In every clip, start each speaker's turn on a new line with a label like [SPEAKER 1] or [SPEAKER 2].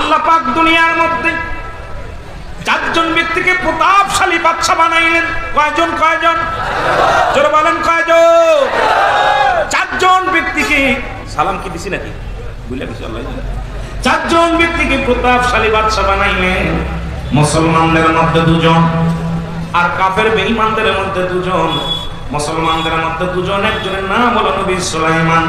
[SPEAKER 1] আল্লাহ পাক দুনিয়ার মধ্যে চারজন ব্যক্তিকে প্রতাপশালী বাদশা বানাইলেন। কয়জন? কয়জন? জোরে বলেন কয়জন? চারজন ব্যক্তিকে। সালাম কি দিছি নাকি? বুঝলে কিছু আল্লাহ। চারজন ব্যক্তিকে প্রতাপশালী বাদশা বানাইলেন। মুসলমানদের মধ্যে দুজন আর কাফের বেঈমানদের মধ্যে দুজন। মুসলমানদের মধ্যে দুজন, একজনের নাম হলো নবী সুলাইমান।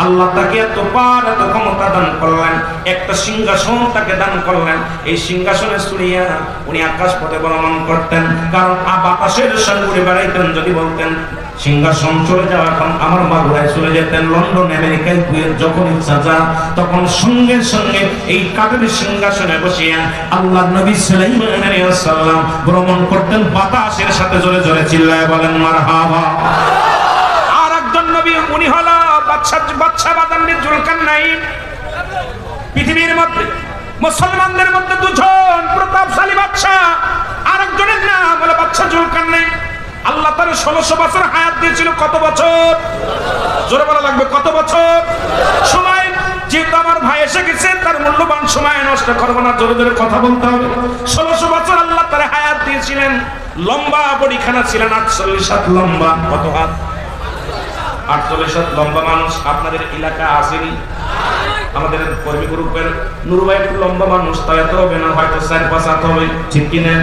[SPEAKER 1] আল্লাহ তাকে এত পার এত ক্ষমতা দান করলেন, একটা সিংহাসন তাকে দান করলেন। এই সিংহাসনে শুনিয়া উনি আকাশ পথে ভ্রমণ করতেন, কারণ বাতাসের সঙ্গে উড়ে বেড়াইতেন। যদি বলতেন সিংহাসন চলে যাওয়া, এখন আমার মাগুরায় চলে যেতেন, লন্ডন আমেরিকায় যখন ইচ্ছা যা, তখন সঙ্গে সঙ্গে এই কাঠের সিংহাসনে বসিয়া আল্লাহ নবী সুলাইমান আলাইহিস সালাম ভ্রমণ করতেন বাতাসের সাথে। জোরে জোরে চিল্লায় বলেন মারহাবা। আর একজন নবী, উনি হলো বাদশা বাদান্নি জুলকারনাইন। পৃথিবীর মধ্যে মুসলমানদের মধ্যে দুজন প্রতাপশালী বাদশা, আর একজনের নাম হলো বাদশা জুলকারনাইন। আল্লাহ তার 1600 বছর হায়াত দিয়েছিল। কত বছর? জোরে বলা লাগবে, কত বছর? সময়। যেহেতু আমার ভাই এসে গেছে, তার মূল্যবান সময় নষ্ট করবো না, জোরে জোরে কথা বলতে হবে। 1600 বছর আল্লাহ তার হায়াত দিয়েছিলেন। লম্বা বডিখানা ছিলেন 48 হাত লম্বা। কত হাত? 48 হাত লম্বা মানুষ আপনাদের এলাকা আসেনি? আমাদের কর্মী গ্রুপের নুরু ভাই একটু লম্বা মানুষ, তাই এত হবে না, হয়তো 4-5 হাত হবে, ঠিক কিনা?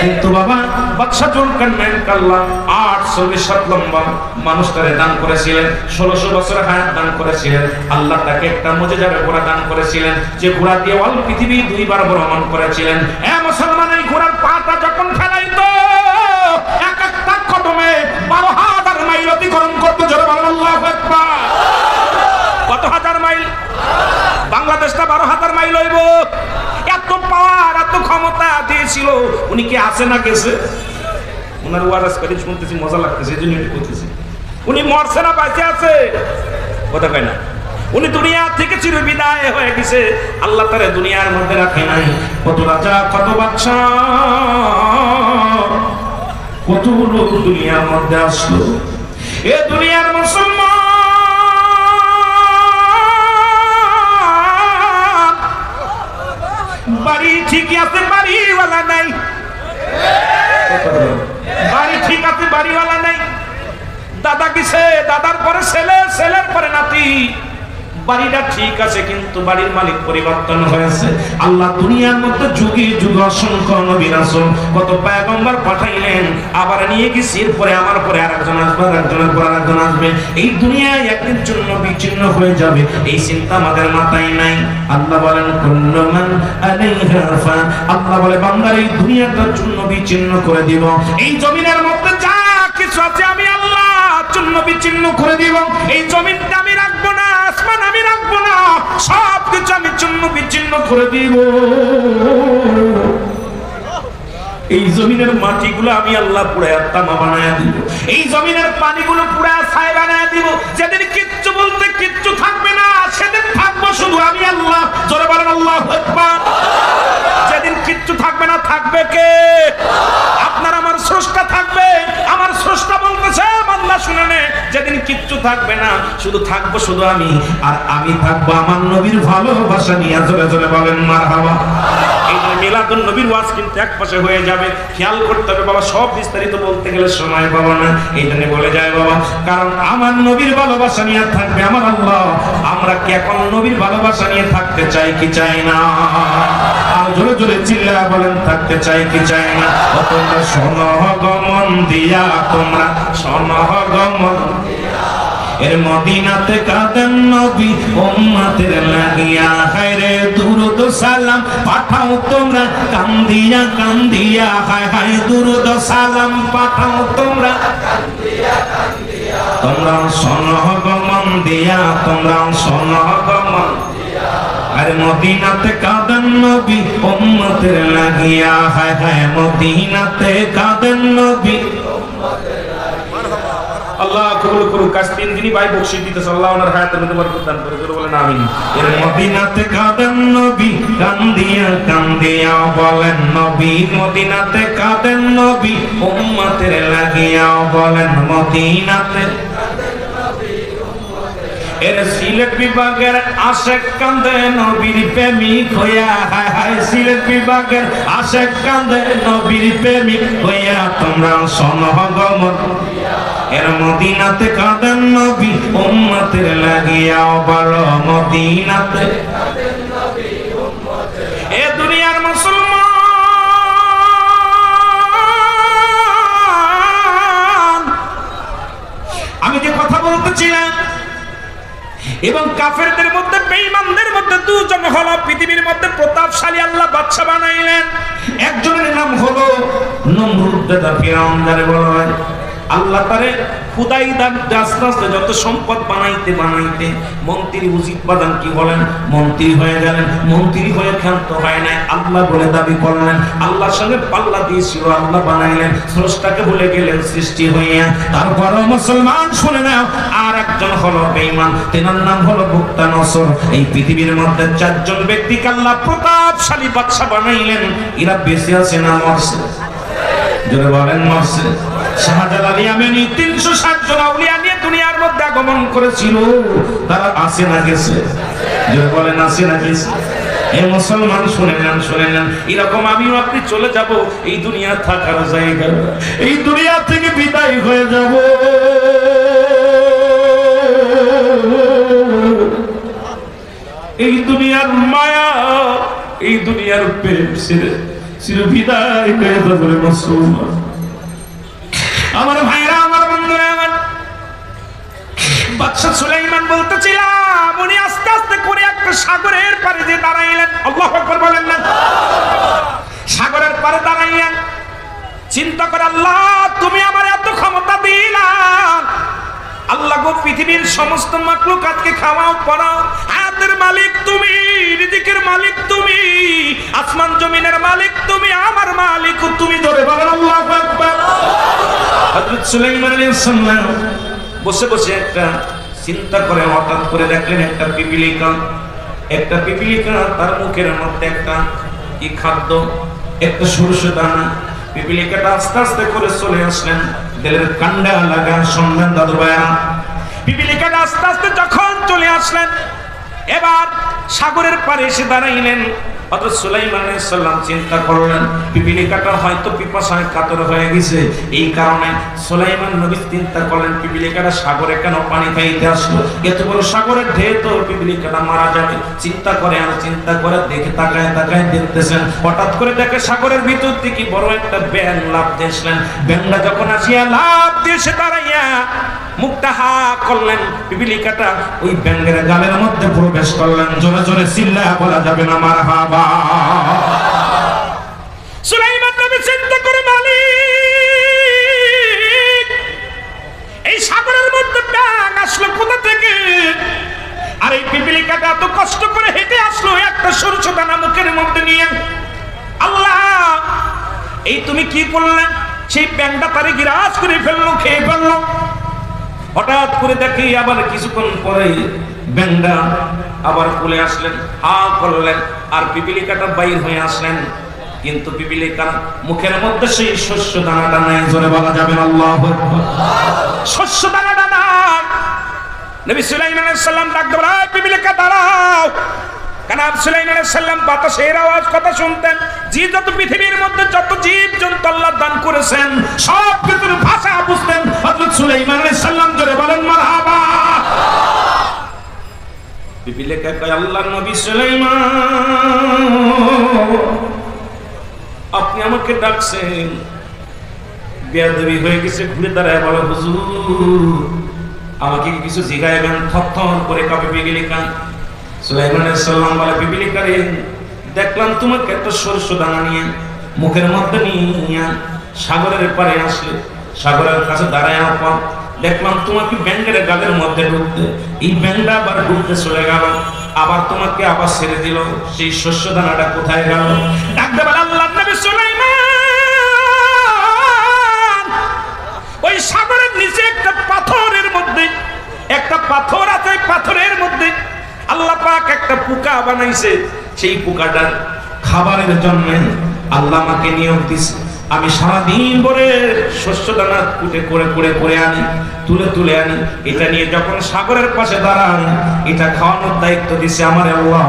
[SPEAKER 1] কিন্তু বাবা বাদশা জুলকারনাইন আল্লাহ 48 হাত লম্বা মানুষ তারে দান করেছিলেন। 1600 বছর হায়াত দান করেছিলেন। আল্লাহ তাকে একটা মুজিজার ঘোড়া দান করেছিলেন, যে ঘোড়া দিয়ে অল পৃথিবী 2 বার ভ্রমণ করেছিলেন। মুসলমান এই ঘোড়ার পাটা যখন ফেলাইতো, এক একটা কদমে 12,000 মাইল অতিক্রম করতো। জোরে বলেন আল্লাহু আকবার। কত হাজার মাইল? বাংলাদেশটা 12,000 মাইল হইব। এত পাওয়ার, এত ক্ষমতা দিয়েছিল। উনি কি আছে না গেছে? ওনার ওয়াজ করে শুনতেছি, মজা লাগতেছে, এই জন্য করতেছি। উনি মরছে না বেঁচে আছে? কথা কয় না। উনি দুনিয়া থেকে চিরবিদায় হয়ে গেছে। আল্লাহ তারে দুনিয়ার মধ্যে রাখে নাই। কত রাজা, কত বাদশা, কত লোক দুনিয়ার মধ্যে আসলো। এ দুনিয়ার মুসলমান বাড়ি ঠিকই আছে, বাড়িওয়ালা নাই। বাড়ি ঠিক আছে, বাড়িওয়ালা নাই। দাদা কিসে? দাদার পরে ছেলে, ছেলের পরে নাতি। বাড়িটা ঠিক আছে, কিন্তু বাড়ির মালিক পরিবর্তন হয়েছে। আল্লাহ দুনিয়ার মধ্যে যুগে যুগে অসংখ্য নবী রাসূল, কত পয়গম্বর পাঠাইলেন, আবার নিয়ে গেছি। এরপরে আমার পরে আরেকজন আসবে, আরেকজনের পর আরেকজন আসবে। এই দুনিয়ায় একদিন জন্য বিচ্ছিন্ন হয়ে যাবে, এই চিন্তা আমাদের মাথায় নাই। আল্লাহ বলেন কুল্লু মান আলাইহা ফান। আল্লাহ বলে বান্দার এই দুনিয়াটার জন্য বিচ্ছিন্ন করে দিব। এই জমিনের মধ্যে যা কিছু আছে আমি আল্লাহ জন্য বিচ্ছিন্ন করে দিব। এই জমিনটা আমি রাখবো না, আসমান আমি রাখবো না, সব কিছু আমি জন্য বিচ্ছিন্ন করে দিব। এই জমিনের মাটিগুলো আমি আল্লাহ পুরায়া তামা বানায়া দিব। এই জমিনের পানিগুলো পুরায়া ছাই বানায়া দিব। যেদিন কিচ্ছু বলতে কিচ্ছু থাকবে না, সেদিন থাকবো শুধু আমি আল্লাহ। জোরে বলেন আল্লাহু আকবার। যেদিন কিচ্ছু থাকবে না, থাকবে কে? আপনার আমার স্রষ্টা থাকবে। আমার স্রষ্টা বলতেছে আল্লাহ শুনে নে, যেদিন কিচ্ছু থাকবে না, শুধু থাকবো শুধু আমি, আর আমি থাকবো আমার নবীর ভালোবাসা নিয়ে। জোরে জোরে বলেন মারহাবা। এই যে মিলাদুন নবীর ওয়াজ কিন্তু এক পাশে হয়ে যাবে, খেয়াল করতে হবে বাবা। সব বিস্তারিত বলতে গেলে সময় পাবো না, এই জন্য বলে যায় বাবা, কারণ আমার নবীর ভালোবাসা নিয়ে থাকবে আমার আল্লাহ। আমরা কি এখন নবীর ভালোবাসা নিয়ে থাকতে চাই কি চাই না? আর জোরে জোরে চিল্লা বলেন থাকতে চাই কি চাই না? তোমরা শোনো গমন দিয়া, তোমরা শোনো গমন। এর মদিনাতে কাঁদেন নবী উম্মতের লাগিয়া, হায় রে দুরূদ সালাম পাঠাও তোমরা কান্দিয়া কান্দিয়া, হায় হায় দুরূদ সালাম পাঠাও তোমরা কান্দিয়া কান্দিয়া। তোমরা শোনো গমন দিয়া, তোমরা শোনো গমন দিয়া। আর মদিনাতে কাঁদেন নবী উম্মতের লাগিয়া, হায় হায় মদিনাতে কাঁদেন নবী উম্মতের লাগিয়া। আল্লাহ কবুল করুক। কাজ 3 দিনই ভাই বকশিশ দিতেছে, আল্লাহ ওনার হায়াতের মধ্যে বরকত দান করে। জোরে বলেন আমিন। এর মদিনাতে কাঁদেন নবী কান্দিয়া কান্দিয়া, বলেন নবী মদিনাতে কাঁদেন নবী উম্মতের লাগিয়া, বলেন মদিনাতে কাঁদেন নবী উম্মতের। এর সিলেট বিভাগের আশেক কান্দে নবীর প্রেমিক হইয়া, হায় হায় সিলেট বিভাগের আশেক কান্দে নবীর প্রেমিক হইয়া, তোমরা সনগমন এর মদিনাতে কাঁদেন নবী উম্মতের লাগিয়া, বলো মদিনাতে কাঁদেন নবী উম্মতের। এ দুনিয়ার মুসলমান, আমি যে কথা বলতেছিলাম, এবং কাফেরদের মধ্যে বেঈমানদের মধ্যে দুজন হলো পৃথিবীর মধ্যে প্রতাপশালী আল্লাহ বাদশা বানাইলেন। একজনের নাম হলো নমরুদ, দাদা ফিরাউন যারে বলা হয়। আল্লাহ তারে খুদাই আস্তে আস্তে যত সম্পদ বানাইতে বানাইতে মন্ত্রী উজিত বাদান কি বলেন, মন্ত্রী হয়ে গেলেন। মন্ত্রী হয়ে ক্ষান্ত হয় নাই, আল্লাহ বলে দাবি করলেন। আল্লাহর সঙ্গে পাল্লা দিয়েছিল, আল্লাহ বানাইলেন। স্রষ্টাকে ভুলে গেলেন সৃষ্টি হইয়া। তারপরও মুসলমান শুনে নাও, আর একজন হলো বেঈমান, তেনার নাম হলো বুকতানসর। এই পৃথিবীর মধ্যে চারজন ব্যক্তিকে আল্লাহ প্রতাপশালী বাদশা বানাইলেন। এরা বেঁচে আছে না মরছে? জোরে বলেন মরছে। শাহজালাল ইয়ামানি 360 জন আউলিয়া নিয়ে দুনিয়ার মধ্যে আগমন করেছিল, তারা আছে না গেছে? জোরে বলেন আছে না গেছে? এই মুসলমান শুনে নেন, শুনে নেন, এরকম আমিও আপনি চলে যাব, এই দুনিয়া থাকার জায়গা, এই দুনিয়া থেকে বিদায় হয়ে যাব। এই দুনিয়ার মায়া, এই দুনিয়ার প্রেম চির বিদায় হয়ে যাবে মুসলমান। আমার ভাইরা, আমার বন্ধুরা, আমার বাদশা সুলাইমান বলতেছিলাম, উনি আস্তে আস্তে করে একটা সাগরের পারে যে দাঁড়াইলেন। আল্লাহু আকবার বলেন না? সাগরের পারে দাঁড়াইলেন, চিন্তা করে, আল্লাহ তুমি আমার এত ক্ষমতা দিলা, আল্লাহ গো পৃথিবীর সমস্ত মাখলুকাতকে খাওয়াও পড়াও, হায়াতের মালিক তুমি, রিজিকের মালিক তুমি, আসমান জমিনের মালিক তুমি, আমার মালিক তুমি। ধরে বলেন আল্লাহু আকবার। হযরত সুলাইমান আলাইহিস সালাম বসে বসে একটা চিন্তা করে হঠাৎ করে দেখলেন একটা পিপিলিকা, তার মুখের মধ্যে একটা কি খাদ্য, একটা সরষ দানা। পিপিলিকাটা আস্তে আস্তে করে চলে আসলেন, দিলের কান্ডা লাগা সন্ধান দাদু ভাইয়া। পিপিলিকাটা আস্তে আস্তে যখন চলে আসলেন, এবার সাগরের পাড়ে এসে দাঁড়াইলেন। হযরত সুলাইমান আলাইহিস সালাম চিন্তা করলেন, পিপিলিকাটা হয়তো পিপাসায় কাতর হয়ে গেছে। এই কারণে সুলাইমান নবী চিন্তা করলেন, পিপিলিকাটা সাগরে কেন পানি খাইতে আসলো? এত বড় সাগরের ঢেউ তো পিপিলিকাটা মারা যাবে। চিন্তা করে আর চিন্তা করে দেখে তাকায় তাকায় দেখতেছেন, হঠাৎ করে দেখে সাগরের ভিতর থেকে বড় একটা ব্যাঙ লাফ দিয়েছিলেন। ব্যাঙটা যখন আসিয়া লাফ দিয়ে সে দাঁড়াইয়া মুখটা হা করলেন, পিপিলিকাটা ওই ব্যাঙের গালের মধ্যে প্রবেশ করলেন। জোরে জোরে চিল্লায়া বলা যাবে না মারহাবা। সুলাইমান নবী চিন্তা করে, মালিক এই সাগরের মধ্যে ব্যাঙ আসলো কোথা থেকে? আর এই পিপিলিকাটা এত কষ্ট করে হেঁটে আসলো একটা সরষ দানা মুখের মধ্যে নিয়ে। আল্লাহ এই তুমি কি করলেন? সেই ব্যাঙটা তারে গিরাজ করে ফেললো, খেয়ে ফেললো। হঠাৎ করে দেখি আবার কিছুক্ষণ পরে ব্যাঙটা আবার কোলে আসলেন, হা করলেন, আর পিপিলিকাটা বাইর হয়ে আসলেন। কিন্তু পিপিলিকার মুখের মধ্যে সেই শস্য দানাটা নাই। জোরে বলা যাবে না আল্লাহু আকবার। শস্য দানাটা নাই। নবী সুলাইমান আলাইহিস সালাম ডাক দেন, এই পিপিলিকা দাঁড়াও। কারণ সুলাইমান আলাইহিস সালাম বাতাসের আওয়াজ কথা শুনতেন। যে যত পৃথিবীর মধ্যে যত জীব জন্তু আল্লাহ দান করেছেন সব কিছুর ভাষা বুঝতেন হযরত সুলাইমান আলাইহিস সালাম। জোরে বলেন মারহাবা। পিপিলিকা কয়, আল্লাহর নবী সুলাইমান আপনি আমাকে ডাকছেন? বেয়াদবি হয়ে গেছে। ঘুরে দাঁড়ায় বলে, হুজুর আমাকে কিছু জিগাইবেন? থরথর করে কাঁপে পিপিলিকা। সুলাইমান আলাইহিস সালাম বলে, পিপিলিকা রে, দেখলাম তোমাকে একটা সরষ দানা নিয়ে মুখের মধ্যে নিয়ে সাগরের পাড়ে আসলে, সাগরের কাছে দাঁড়ায় পর দেখলাম তোমাকে ব্যাঙের গালের মধ্যে ঢুকতে। এই ব্যাঙটা আবার ঢুকতে চলে গেল, আবার তোমাকে আবার ছেড়ে দিল। সেই শস্য দানাটা কোথায় গেল? ডাকতে বলে, আল্লাহর নবী সুলাইমান ওই সাগরের নিচে একটা পাথরের মধ্যে, একটা পাথর আছে, পাথরের মধ্যে আল্লাহ পাক একটা পোকা বানাইছে। সেই পোকাটার খাবারের জন্য আল্লাহ আমাকে নিয়োগ দিছে। আমি সারাদিন ভরে শস্য দানা কুটে করে আনি, তুলে আনি। এটা নিয়ে যখন সাগরের পাশে দাঁড়াই, এটা খাওয়ানোর দায়িত্ব দিছে আমার আল্লাহ।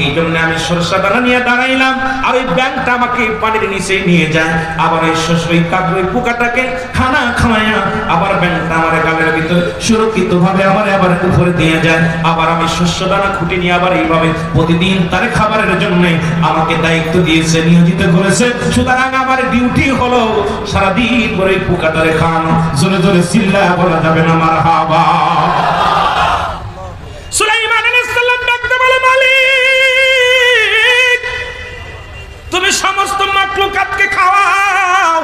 [SPEAKER 1] এই জন্য আমি সরষা দানা নিয়ে দাঁড়াইলাম, আর ওই ব্যাংকটা আমাকে পানির নিচে নিয়ে যায়। আবার ওই শস্য ওই কাকড়ই পোকাটাকে খানা খাওয়াইয়া আবার ব্যাংকটা আমার গালের ভিতর সুরক্ষিত ভাবে আমার আবার উপরে দিয়ে যায়। আবার আমি শস্য দানা খুঁটে নিয়ে আবার এইভাবে প্রতিদিন তার খাবারের জন্য আমাকে দায়িত্ব দিয়েছে, নিয়োজিত করেছে। সুতরাং আমার ডিউটি হলো সারাদিন করে পোকাটারে খাওয়ানো। জোরে জোরে চিল্লায়া বলা যাবে না মারহাবা। সুলাইমান আলাইহিস সালাম ডাকতে বলে, মালিক তুমি সমস্ত মাখলুকাতকে খাওয়াও।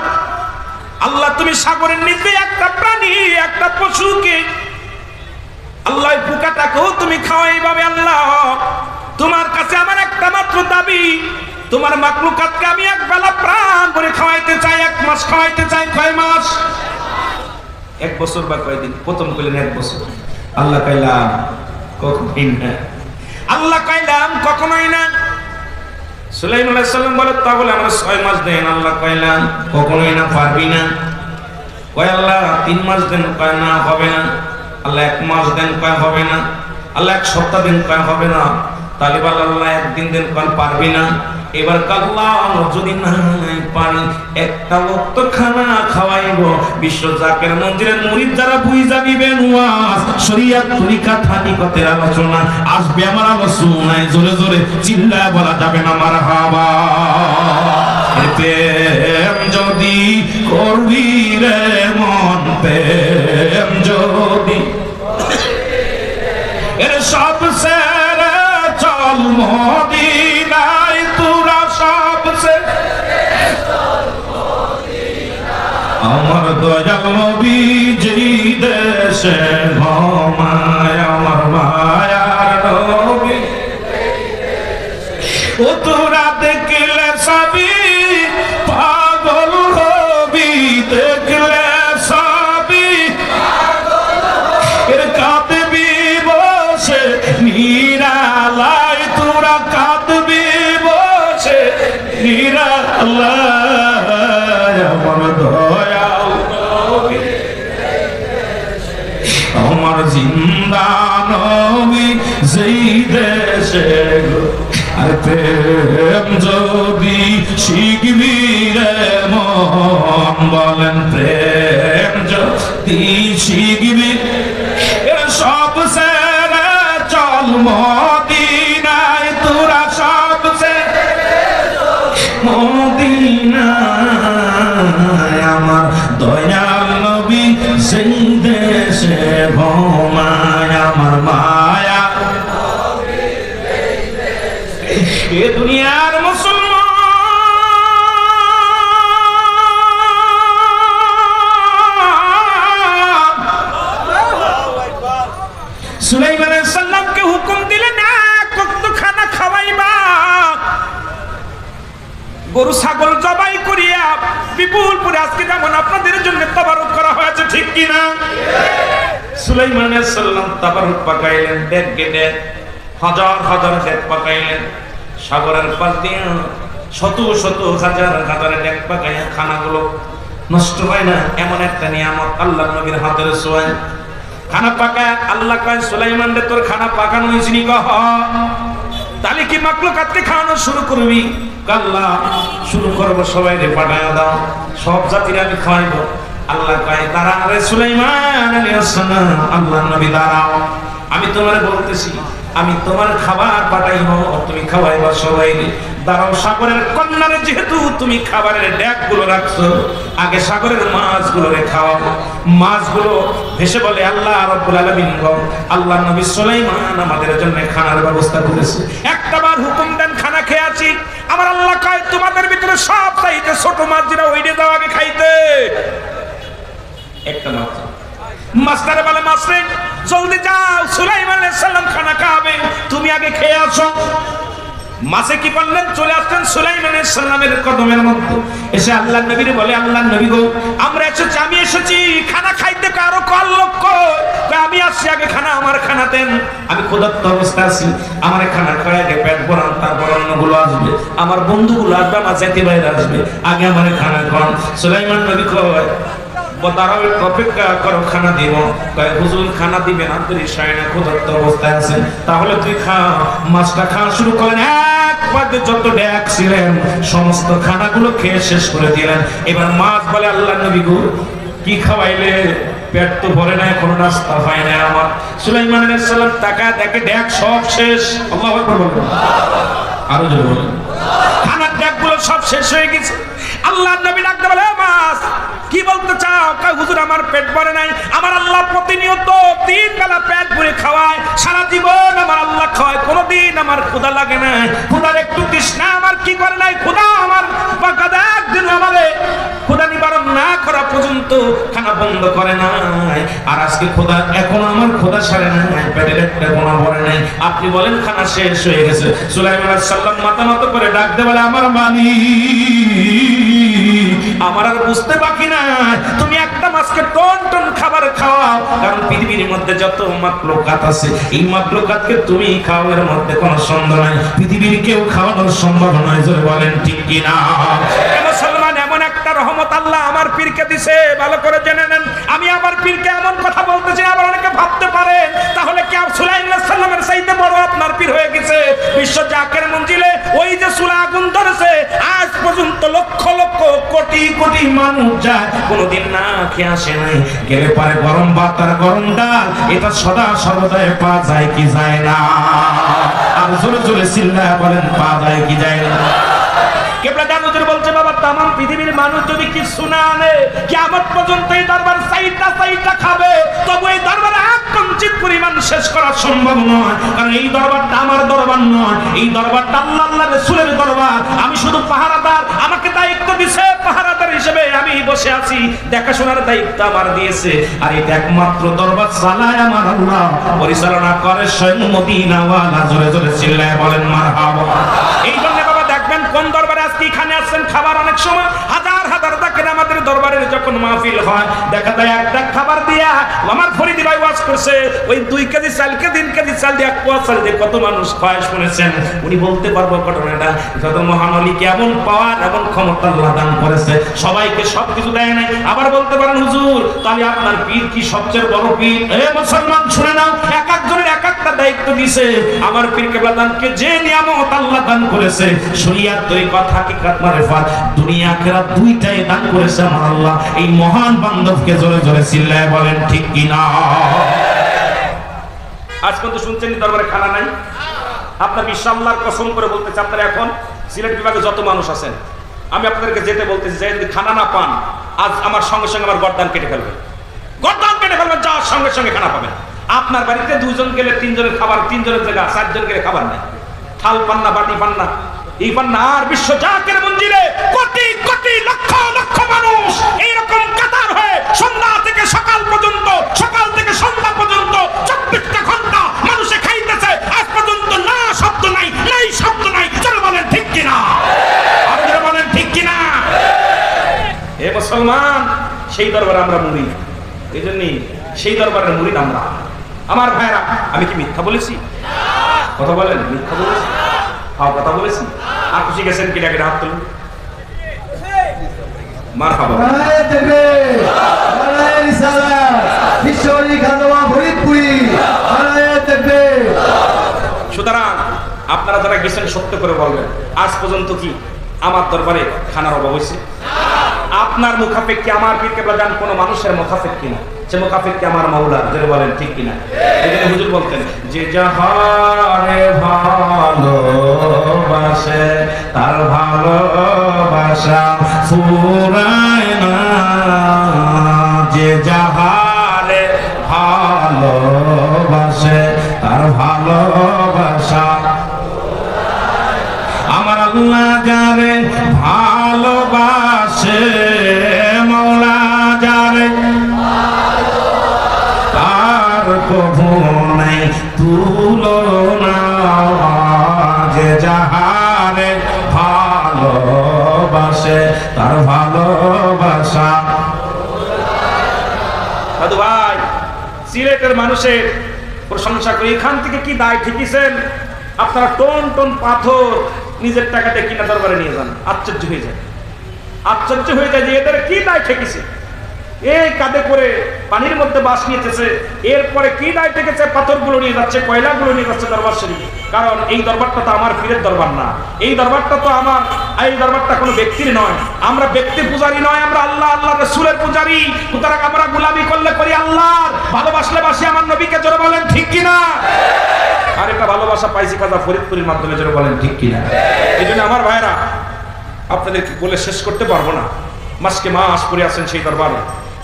[SPEAKER 1] আল্লাহ তুমি সাগরের নিচে একটা প্রাণী, একটা পশুকে, আল্লাহ পোকাটাকেও তুমি খাওয়াই ভাবে। আল্লাহ তোমার কাছে আমার একটা মাত্র দাবি, তোমার মাখলুকাতকে আমি এক বেলা প্রাণ করে খাওয়াইতে চাই, 1 মাস খাওয়াইতে চাই। কয় মাস? 1 বছর বা কয়দিন? প্রথম কইলেন 1 বছর। আল্লাহ কইলাম কখনোই না, আল্লাহ কইলাম কখনোই না। সুলাইমান আলাইহিস সালাম বলে, তাহলে আমরা 6 মাস দেন। আল্লাহ কইলাম কখনোই না, পারবি না। কয় আল্লাহ 3 মাস দেন। কয় না, হবে না। আল্লাহ 1 মাস দেন। কয় হবে না। আল্লাহ 1 সপ্তাহ দেন। কয় হবে না। তাহলে বলে আল্লাহ 1 দিন দেন। কয় পারবি না। এবার আল্লাহ যদি নাই পানি, একটা ওয়াক্ত খানা খাওয়াইব। বিশ্ব জাকের মন্দিরের মুরিদ যারা বুঝা দিবেন ওয়াজ, শরীয়ত তরিকা থানিকতের আলোচনা আসবে আমার আলোচনায়। জোরে জোরে চিল্লায়া বলা যাবে না মারহাবা। প্রেম যদি করবি রে মন, প্রেম যদি এর সব সেরে চল মদিনায়, তোরা সব সেরে চল মদিনায়। আমার দয়াল নবী যেই দেশে ঘুমায়, আমার মায়ার নবী ও তোরা দেখলে সবই পাগল হবি, দেখলে সবই পাগল হবি। এর কাঁদবি বসে নিরালায়, তোরা কাঁদবি বসে নিরালায়। আমার দয়াল নবী, আমার জিন্দা নবী যেই দেশে। আর প্রেম যদি শিখবি রে মন, বলেন প্রেম যদি শিখবি, সব সেরে চল মদিনায়, তোরা সব সেরে মদিনায়। আমার দয়াল নবী সেই দেশে ঘুমায়, আমার মায়া এ দুনিয়ার মুসলমান। সুলাইমান আলাইহিস সালামকে হুকুম দিলেন, কত খানা খাওয়াইবা। গরু ছাগল জবাই করিয়া বিপুল করে আজকে যেমন আপনাদের জন্য তাবারুক করা হয়েছে, ঠিক কিনা? সুলাইমান আলাইহিস সালাম তাবারুক পাকাইলেন, ডেক গেটে হাজার হাজার ডেক পাকাইলেন। সাগরের পাশ দিয়ে শত শত হাজার ডেক পাকাইয়া খানাগুলো নষ্ট হয় না, এমন একটা নিয়ামত আল্লাহর নবীর হাতের ছোঁয়ায়। খানা পাকায় আল্লাহ কয়, সুলাইমান রে তোর খানা পাকানো হয়েছে নি? কহ তাহলে কি মাখলুকাতকে খাওয়ানো শুরু করবি? আল্লাহ শুরু করবো, সবাই রে পাঠায় দাও, সব জাতির আমি খাওয়াইব। আল্লাহ কয়, দাঁড়া রে সুলাইমান আলাইহিস সালাম, আল্লাহর নবী দাঁড়াও, আমি তোমারে বলতেছি, আমি তোমার খাবার পাঠাইব, তুমি খাওয়াইবা সবাই। দাঁড়াও, সাগরের কন্যারে যেহেতু তুমি খাবারের ডেকগুলো রাখছো, আগে সাগরের মাছগুলোরে খাওয়াও। মাছগুলো ভেসে বলে, আল্লাহ রাব্বুল আলামিন গো, আল্লাহর নবী সুলাইমান আমাদের জন্য খানার ব্যবস্থা করেছে। একটাবার হুকুম দেন, খানা খেয়ে আছি। আমার আল্লাহ কয়, তোমাদের ভিতরে সব চাইতে ছোট মাছ যেটা, ওইটা দাও আগে খাইতে। একটা মাছ মাস্টারে বলে, মাস্টারে জলদি যাও, সুলাইমান আলাইহিস সালাম খানা খাবে, তুমি আগে খেয়ে আসো। মাছে কি করলেন? চলে আসলেন সুলাইমান আলাইহিস সালামের কদমের মধ্যে। এসে আল্লাহর নবীর বলে, আল্লাহর নবী গো, আমরা এসেছি, আমি এসেছি খানা খাইতে। কারো কল লক্ষ্য আমি আসছি, আগে খানা আমার খানা দেন, আমি ক্ষুধার্ত অবস্থা আছি, আমার খানা খায় আগে পেট ভরান, তারপর অন্যগুলো আসবে, আমার বন্ধুগুলো আসবে, আমার জাতি ভাইরা আসবে, আগে আমার খানা খান। সুলাইমান নবী কয় দাঁড়াও, অপেক্ষা করো, খানা দিব। হুজুর খানা দিবেন, আন্তরিক সায়না ক্ষুধার্ত অবস্থায় আছেন, তাহলে তুই খা। মাছটা খাওয়া শুরু করেন, একবারে যত ড্যাক ছিলেন সমস্ত খানাগুলো খেয়ে শেষ করে দিলেন। এবার মাছ বলে, আল্লাহ নবী গো কি খাওয়াইলে? পেট তো ভরে না, কোনো নাস্তা হয় না আমার। সুলাইমান আলাইহিস সালাম টাকা দেখে ড্যাক সব শেষ। আল্লাহু আকবার বলুন, আরো জোরে বলুন। খানার ড্যাকগুলো সব শেষ হয়ে গেছে। আল্লাহ নবী ডাকতে বলে, মাছ কি বলতে চাও? কয় হুজুর আমার পেট ভরে নাই, আমার আল্লাহ প্রতিনিয়ত 3 বেলা পেট ভরে খাওয়ায়, সারা জীবন আমার আল্লাহ খাওয়ায়, কোনোদিন আমার ক্ষুধা লাগে না, ক্ষুধার একটু তৃষ্ণা আমার কি করে নাই, ক্ষুধা আমার একদিন আমারে ক্ষুধা নিবারণ না করা পর্যন্ত খানা বন্ধ করে নাই। আর আজকে ক্ষুধা, এখন আমার ক্ষুধা সারে নাই, পেটের একটা কোনা ভরে নাই, আপনি বলেন খানা শেষ হয়ে গেছে। সুলাইমান আলাইহিস সালাম মাথা নত করে ডাকতে বলে, আমার মানি, আমার আর বুঝতে বাকি না, তুমি একটা মাছকে টন টন খাবার খাওয়াও, কারণ পৃথিবীর মধ্যে যত মাখলুকাত আছে এই মাখলুকাতকে তুমি খাও, এর মধ্যে কোনো সন্দেহ নাই, পৃথিবীর কেউ খাওয়ানোর সম্ভব নয়। জোরে বলেন ঠিক কিনা? মুসলমান, এমন একটা রহমত আল্লাহ আমার পীরকে দিছে, ভালো করে জেনে নেন। আমি আমার পীরকে এমন কথা বলতেছি, আবার অনেকে ভাবতে পারেন তাহলে কি সুলাইমান আলাইহিস সালামের চাইতে বড় আপনার পীর হয়ে গেছে? বিশ্ব জাকের মঞ্জিলে ওই যে চুলা আগুন ধরেছে, আজ পর্যন্ত লক্ষ লক্ষ কোটি কোটি মানুষ যায়, কোনোদিন না খেয়ে আসে নাই, গেলে পারে গরম ভাত আর গরম ডাল, এটা সদা সর্বদাই পাওয়া যায় কি যায় না? আর জোরে জোরে চিল্লায় বলেন, পাওয়া যায় কি যায় না? কেবলা জানুজুর বলছে, বাবা তামাম পৃথিবীর মানুষ যদি কিছু না আনে, কিয়ামত পর্যন্ত এই দরবার সাইটা খাবে, তবু এই দরবারে এক কঞ্চিত পরিমাণ শেষ করা সম্ভব নয়, কারণ এই দরবারটা আমার দরবার নয়, এই দরবারটা আল্লাহ রাসূলের দরবার। আমি শুধু পাহারাদার, আমাকে দায়িত্ব দিয়েছে পাহারাদার হিসেবে আমি বসে আছি, দেখাশোনার দায়িত্ব আমার দিয়েছে, আর এটা একমাত্র দরবার চালায় আমার আল্লাহ, পরিচালনা করে স্বয়ং মদিনাওয়ালা। জোরে জোরে চিল্লায় বলেন মারহাবা। এই জন্য বাবা দেখবেন কোন দরবারে আজকে এখানে আসছেন খাবার, অনেক সময় হাজার হাজার টাকা আমাদের দরবারের যখন মাহফিল হয় দেখা যায় একটা খাবার দিয়া, আমার ফরিদি ভাই ওয়াজ করছে, ওই 2 কেজি চালকে 3 কেজি চাল দিয়ে 1 পোয়া চাল দিয়ে কত মানুষ খায় শুনেছেন, উনি বলতে পারবো ঘটনাটা। যত মহান আলী কেমন পাওয়ার এবং ক্ষমতা আল্লাহ দান করেছে, সবাইকে সবকিছু দেয় নাই। আবার বলতে পারেন হুজুর তাহলে আপনার পীর কি সবচেয়ে বড় পীর? এ মুসলমান শুনে নাও, এক একজনের এক একটা দায়িত্ব দিয়েছে। আমার পীর কেবলা দানকে যে নিয়ামত আল্লাহ দান করেছে, শরীয়ত তরিকত হাকিকত মারিফাত দুনিয়া আখিরাত দুইটাই দান করেছে আমার আল্লাহ। এই মহান বান্ধবকে জোরে জোরে চিল্লায় বলেন ঠিক কি না? আজ পর্যন্ত শুনছেন দরবারে খানা নাই? আপনার বিশাল্লাহর কসম করে বলতেছি, আপনারা এখন সিলেট বিভাগে যত মানুষ আছেন, আমি আপনাদেরকে যেতে বলতেছি যে যদি খানা না পান, আজ আমার সঙ্গে সঙ্গে আমার গর্দান কেটে ফেলবেন, গর্দান কেটে ফেলবেন, যাওয়ার সঙ্গে সঙ্গে খানা পাবেন। আপনার বাড়িতে 2 জন গেলে 3 জনের খাবার, 3 জনের জায়গা 4 জন গেলে খাবার নেই, থাল পান্না বাটি পান্না এই পান্না। আর বিশ্ব জাকের মঞ্জিলে কোটি কোটি লক্ষ লক্ষ মানুষ এইরকম কাতার হয়ে সন্ধ্যা থেকে সকাল পর্যন্ত, সকাল থেকে সন্ধ্যা পর্যন্ত 24টা ঘন্টা মানুষে খাইতেছে, আজ পর্যন্ত না শব্দ নাই, নাই শব্দ নাই। যারা বলেন ঠিক কিনা? আপনারা বলেন ঠিক কিনা? হে মুসলমান, সেই দরবারে আমরা মুরিদ, এই জন্যই সেই দরবারের মুরিদ আমরা। আমার ভাইরা, আমি কি মিথ্যা বলেছি? কথা বলেন, মিথ্যা বলেছি? হ্যাঁ কথা বলেছি। আর খুশি গেছেন কিনা কিনা হাত তুলুন। মারহাবা। সুতরাং আপনারা যারা গেছেন সত্য করে বলবেন, আজ পর্যন্ত কি আমার দরবারে খানার অভাব হয়েছে? আপনার মুখাপেক্ষি আমার পীর কেবলা জান কোন মানুষের মুখাপেক্ষি না, সে মুখাপেক্ষি আমার মাওলা। যারা বলেন ঠিক কিনা? এখানে হুজুর বলতেন যে যাহারে ভালোবাসে তার ভালোবাসা ফুরায় না, যে যাহারে ভালোবাসে তার ভালোবাসা। আমার আল্লাহ যারে ভালোবাসে, মওলা যারে তার কভু নাই তুলনা, যে যাহারে ভালোবাসে তার ভালোবাসা। সাধু ভাই সিলেটের মানুষের প্রশংসা করি। এখান থেকে কি দায় ঠিকিছেন? আপনারা টন টন পাথর নিজের টাকাতে কিনা দরবারে নিয়ে যান, আশ্চর্য হয়ে যায়। আশ্চর্য হয়ে যায় যে এদের কি দায় ঠেকেছে। এই কাঁধে করে পানির মধ্যে বাস নিয়েছে, এরপরে কি দায় ঠেকেছে? পাথরগুলো নিয়ে যাচ্ছে, কয়লাগুলো নিয়ে যাচ্ছে দরবার শরীফে। কারণ এই দরবারটা তো আমার পীরের দরবার না, এই দরবারটা তো আমার, এই দরবারটা কোনো ব্যক্তির নয়। আমরা ব্যক্তি পূজারি নয়, আমরা আল্লাহ আল্লাহ রাসূলের পূজারি। সুতরাং আমরা গোলামি করলে করি আল্লাহর, ভালোবাসলে বাসি আমার নবীকে। জোরে বলেন ঠিক কিনা? আর একটা ভালোবাসা পাইছি কাজা ফরিদপুরের মাধ্যমে। জোরে বলেন ঠিক কিনা? এই জন্য আমার ভাইরা, আপনাদের বলে শেষ করতে পারবো না। মাসকে মাস পরে আছেন সেই দরবারে,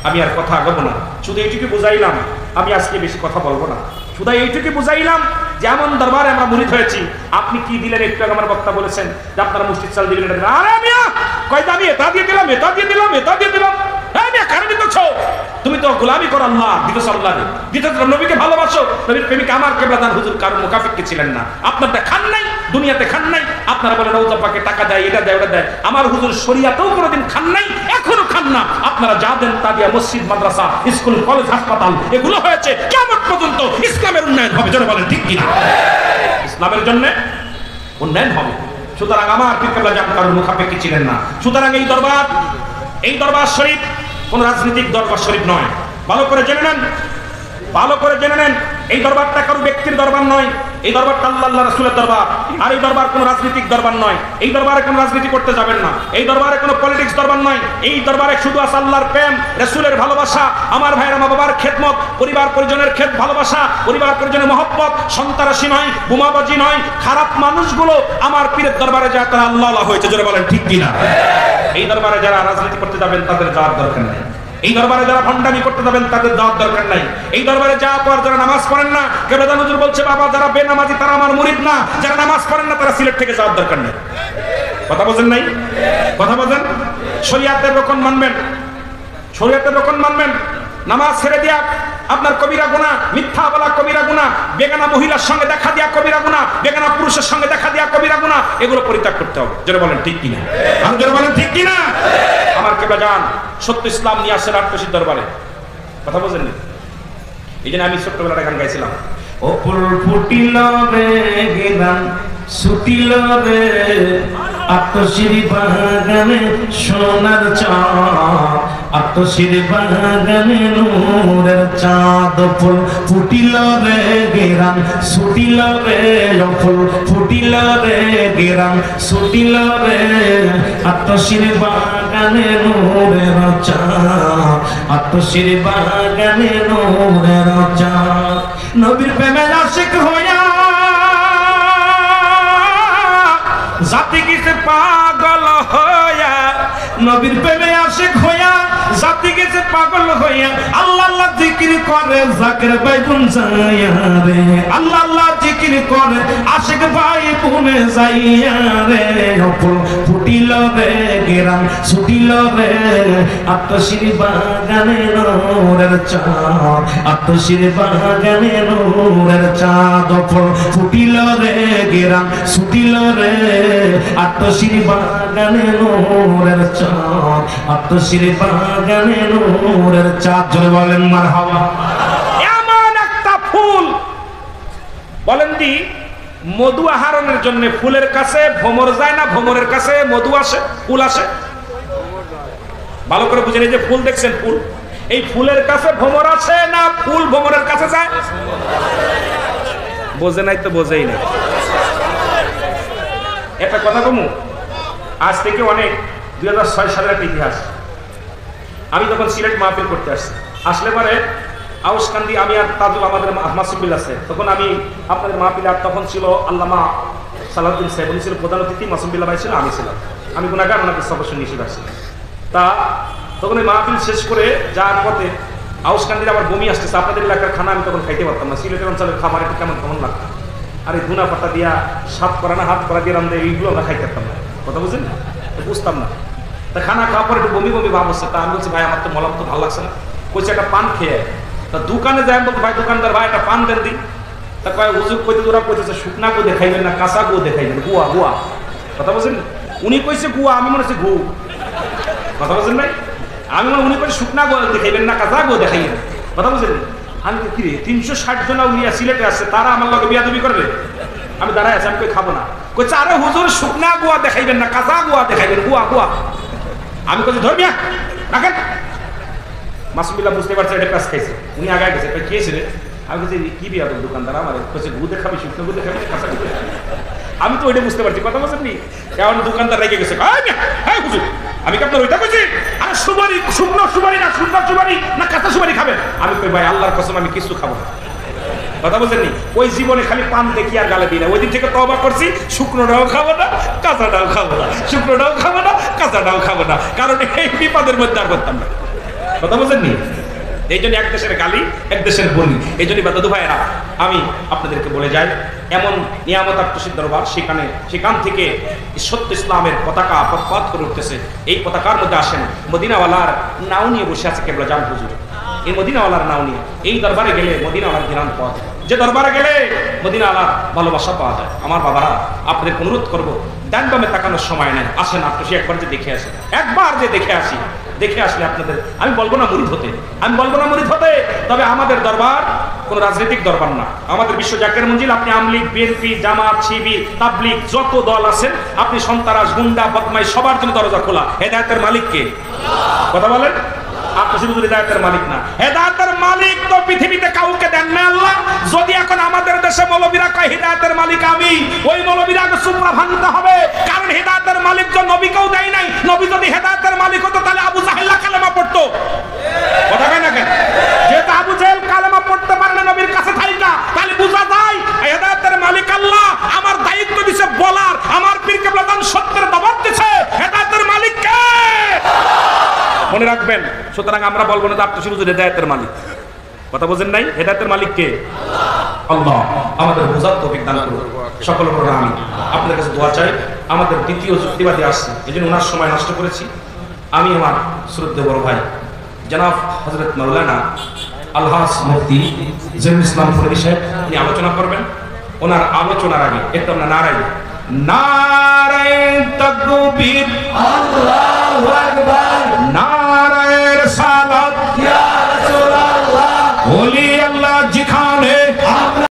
[SPEAKER 1] আমি আর কথা আগাবো না। শুধু এইটুকু বুঝাইলাম, আমি আজকে বেশি কথা বলবো না। শুধু এইটুকু বুঝাইলাম যেমন দরবারে আমরা মুরিদ হয়েছি। আপনি কি দিলেন? একটু আগে আমার বক্তা বলেছেন যে আপনারা মুফতি চাল দিলেন। আরে মিয়া কয়টা আমি এটা দিয়ে দিলাম, এটা দিয়ে দিলাম, এটা দিয়ে দিলাম। হ্যাঁ মিয়া কারণ দিতেছো, তুমি তো গোলামি করো আল্লাহ, দিতেছ আল্লাহ, দিতেছ নবীকে ভালোবাসো। নবীর প্রেমিক আমার কেবলাদান হুজুর কারণ মুকাফিককে ছিলেন না। আপনারটা খান নাই, দুনিয়াতে খান নাই। আপনারা বলেন রওজাপাকে টাকা দেয়, এটা দেয়, ওটা দেয়। আমার হুজুর শরিয়াতেও কোনোদিন খান নাই, এখনো খান না। আপনারা যা দেন তা দিয়া মসজিদ, মাদ্রাসা, স্কুল, কলেজ, হাসপাতাল এগুলো হয়েছে। কিয়ামত পর্যন্ত ইসলামের উন্নয়ন হবে। জোরে বলেন ঠিক কিনা? ইসলামের জন্য উন্নয়ন হবে। সুতরাং আমার পীর কেবলা জান কারণ মুখাপেক্ষী ছিলেন না। সুতরাং এই দরবার শরীফ কোন রাজনৈতিক দরবার শরীফ নয়। ভালো করে জেনে নেন, ভালো করে জেনে নেন। এই দরবারটা কারো ব্যক্তির দরবার নয়, এই দরবারটা আল্লাহ রাসূলের দরবার। আর এই দরবার কোনো রাজনৈতিক দরবার নয়। এই দরবারে কোনো রাজনীতি করতে যাবেন না। এই দরবারে কোনো পলিটিক্স দরবার নয়। এই দরবারে শুধু আছে আল্লাহর প্রেম, রাসূলের ভালোবাসা, আমার ভাইয়ের মা বাবার খেদমত, পরিবার পরিজনের ভালোবাসা, পরিবার পরিজনের মহব্বত, সন্তারাশি নয়, বোমাবাজি নয়। খারাপ মানুষগুলো আমার পীরের দরবারে যায়, তারা আল্লাহ আল্লাহ হয়েছে। জোরে বলেন ঠিক কিনা? এই দরবারে যারা রাজনীতি করতে যাবেন তাদের যাওয়ার দরকার নেই। এই দরবারে যারা ভণ্ডামি করতে যাবেন তাদের যাওয়ার দরকার নাই। এই দরবারে যাওয়ার পর যারা নামাজ পড়েন না, কেবলাদান হুজুর বলছে বাবা যারা বেনামাজি তারা আমার মুরিদ না, যারা নামাজ পড়েন না তারা সিলেট থেকে যাওয়ার দরকার নেই। কথা বোঝেন নাই? কথা বোঝেন? শরিয়াতের রকম মানবেন, শরিয়াতের রকম মানবেন। নামাজ ছেড়ে দিয়া আপনার কবিরা গুনাহ, মিথ্যা বলা কবিরা গুনাহ, বেগানা মহিলার সঙ্গে দেখা দিয়া কবিরা গুনাহ, বেগানা পুরুষের সঙ্গে দেখা দিয়া কবিরা গুনাহ, এগুলো পরিত্যাগ করতে হবে। জোরে বলেন ঠিক কিনা? আর জোরে বলেন ঠিক কিনা? আমার কেবলা জান সত্য ইসলাম নিয়ে আসেন আটশির দরবারে। কথা বোঝেন না? এই জন্য আমি ছোট্টবেলাটা গান গাইছিলাম, ও ফুল ফুটিল রে গেলাম ছুটিল রে আত্মশির বাগানে সোনার চাঁদ, আত্মশির বাগানে নূরের চাঁদ। ফুল ফুটিল রে গেরাম ছুটিল রে, ফুল ফুটিল রে গেরাম ছুটিল রে আত্মশির বাগানে নূরের চাঁদ, আত্মশির বাগানে নূরের চাঁদ। নবীর প্রেমে আশিক হইয়া জাতি গেছে পাগল হইয়া, নবীর প্রেমে আশিক হইয়া জাতি গেছে পাগল হইয়া। আল্লাহ আল্লাহ জিকির করে জাকির ভাই বোন যাইয়া রে, আল্লাহ আল্লাহ জিকির করে আশিক ভাই বোনে যাইয়া রে। ফুল ফুটিল রে গেরাম ছুটিল রে আত্মশির বাগানে নূরের চাঁদ, আত্মশির বাগানে নূরের চাঁদ। ফুল ফুটিল রে গেরাম ছুটিল রে আত্মশির বাগানে নূরের চাঁদ, আত্মশির বাগানে নূরের চাঁদ। জোরে বলেন মারহাবা। এমন একটা ফুল বলেন দি মধু আহরণের জন্য ফুলের কাছে ভ্রমর যায় না, ভ্রমরের কাছে মধু আসে, ফুল আসে। ভালো করে বুঝেন, এই যে ফুল দেখছেন, ফুল, এই ফুলের কাছে ভ্রমর আসে না ফুল ভ্রমরের কাছে যায়? বোঝে নাই তো বোঝেই না। একটা কথা কমু, আজ থেকে অনেক 2006 সালের একটা ইতিহাস। আমি তখন সিলেট মাহফিল করতে আসছি, আসলে পরে আউসকান্দি আমি আর তাজুল আমাদের মাসুবিল আছে, তখন আমি আপনাদের মাহফিলে, আর তখন ছিল আল্লামা সালাউদ্দিন সাহেব, উনি ছিল প্রধান অতিথি, মাসুবিল্লাহ ভাই ছিল, আমি ছিলাম, আমি গুনাহগার, ওনাকে সবস্য নিষেধ আসছি। তা তখন ওই মাহফিল শেষ করে যাওয়ার পথে আউসকান্দির আমার বমি আসতেছে। আপনাদের এলাকার খানা আমি তখন খাইতে পারতাম না, সিলেটের অঞ্চলের খাবার একটু কেমন কেমন লাগতো। আর এই ধুনা পাতা দিয়া সাত করা না হাত করা দিয়ে রান্ধে, এইগুলো আমরা খাইতে পারতাম না। কথা বুঝলেন না? বুঝতাম না। তা খানা খাওয়ার পর একটু বমি বমি ভাব হচ্ছে। তা আমি বলছি ভাই আমার তো মলম তো ভালো লাগছে না, কইছে একটা পান খেয়ে। তা দোকানে যাই, বলতো ভাই দোকানদার ভাই একটা পান দেন দি। তা কয় হুজুর কইতে ওরা কইতেছে শুকনা গো দেখাইবেন না, কাঁচা গো দেখাইবেন, গুয়া গুয়া। কথা বুঝলেন? উনি কইছে গুয়া, আমি মনে হচ্ছে ঘু। কথা বুঝলেন ভাই? আমি মনে উনি কইছে শুকনা গো দেখাইবেন না, কাঁচা গো দেখাইবেন। কথা বুঝলেন? আমি কি রে 360 জন আউলিয়া সিলেটে আছে, তারা আমার লগে বিয়াদবি করবে? আমি দাঁড়ায় আছি, আমি কই খাবো না। কইছে আরে হুজুর শুকনা গুয়া দেখাইবেন না, কাঁচা গুয়া দেখাইবেন, গুয়া গুয়া। আমি কইছি ধর্মিয়া রাখেন। মাসুমিল্লাহ বুঝতে পারছে এটা কাজ খাইছে, উনি আগে গেছে, কি হয়েছে রে? আমি বলছি কি বিয়া তোর দোকানদার আমার কইছে গু দেখাবি, শুকনো গু দেখাবি, কাঁচা গু দেখাবি। আমি তো ওইটা বুঝতে পারছি, কথা বলছেন নি? এমন দোকানদার রেগে গেছে, হ্যাঁ হুজুর আমি কি আপনার ওইটা কইছি? আর সুপারি, শুকনো সুপারি না শুকনো সুপারি না কাঁচা সুপারি খাবেন? আমি কই ভাই আল্লাহর কসম আমি কিছু খাবো না। কথা বলছেন নি? ওই জীবনে খালি পান দেখি আর গালে দিই না। ওই দিন থেকে তওবা করছি, শুকনোটাও খাবো না, কাঁচাটাও খাবো না, শুকনোটাও খাবো না, কাঁচাটাও খাবো না, কারণ এই বিপদের মধ্যে আর করতাম না। কথা বলছেন নি? এই জন্য এক দেশের গালি এক দেশের বলি। এই জন্য দাদু ভাইয়েরা আমি আপনাদেরকে বলে যাই, এমন নিয়ামত আত্মসিদ্ধ দরবার, সেখান থেকে সত্য ইসলামের পতাকা পথ করে উঠতেছে। এই পতাকার মধ্যে আসেন মদিনাওয়ালার নাও নিয়ে বসে আছে কেবলা জান হুজুর। এই মদিনাওয়ালার নাও নিয়ে এই দরবারে গেলে মদিনাওয়ালার ঘিরান পাওয়া যায়, যে দরবারে গেলে মদিনাওয়ালার ভালোবাসা পাওয়া যায়। আমার বাবারা আপনাদের অনুরোধ করবো, ডান বামে তাকানোর সময় নেই, আসেন আত্মসি একবার যে দেখে আসি, একবার যে দেখে আসি। দেখে আসলে আপনাদের আমি বলবো না মুরিদ হতে, আমি বলবো না মুরিদ হতে, তবে আমাদের দরবার কোন রাজনৈতিক দরবার না। আমাদের বিশ্ব জাকের মঞ্জিল, আপনি আমলিগ, বিএনপি, জামাত, শিবির, তাবলিগ যত দল আছেন, আপনি সন্তারাস, গুন্ডা, বদমাই সবার জন্য দরজা খোলা। হেদায়েতের মালিক কে? কথা বলেন। আপনি শুধু হেদায়েতের মালিক না, হেদায়েতের মালিক তো পৃথিবীতে কাউকে দেন না আল্লাহ। যদি এখন আমাদের দেশে মৌলবীরা কয় হেদায়েতের মালিক আমি, ওই মৌলবীরাকে সুপ্রা ভাঙতে হবে, কারণ হেদায়েতের মালিক তো নবীকেও দেয় নাই। নবী যদি হেদায়েতের মালিক হতো তাহলে আবু জাহেল কালেমা পড়তো, কথা কয় না কেন? যেহেতু আবু জাহেল কালেমা পড়তে পারে না নবীর কাছে থাইকা, তাহলে বোঝা যায় হেদায়েতের মালিক আল্লাহ। আমার দায়িত্ব দিছে বলার, আমার পীর কেবলা সত্যের দাওয়াত দিছে, হেদায়েতের মালিক কে? মনে রাখবেন। সুতরাং আমরা বলবো না আত্মসি হুজুর হেদায়েতের মালিক, কথা বোঝেন নাই? হেদায়েতের মালিক কে? আল্লাহ। আমাদের বোঝার তৌফিক দান করুন সকল বড়। আমি আপনাদের কাছে দোয়া চাই। আমাদের দ্বিতীয় যুক্তিবাদী আসছে, এই জন্য ওনার সময় নষ্ট করেছি। আমি আমার শ্রদ্ধেয় বড় ভাই জনাব হযরত মাওলানা আলহাজ মুফতি জহিরুল ইসলাম ফরিদি সাহেব, উনি আলোচনা করবেন। ওনার আলোচনার আগে একটু আমরা নারায়ে তাকবীর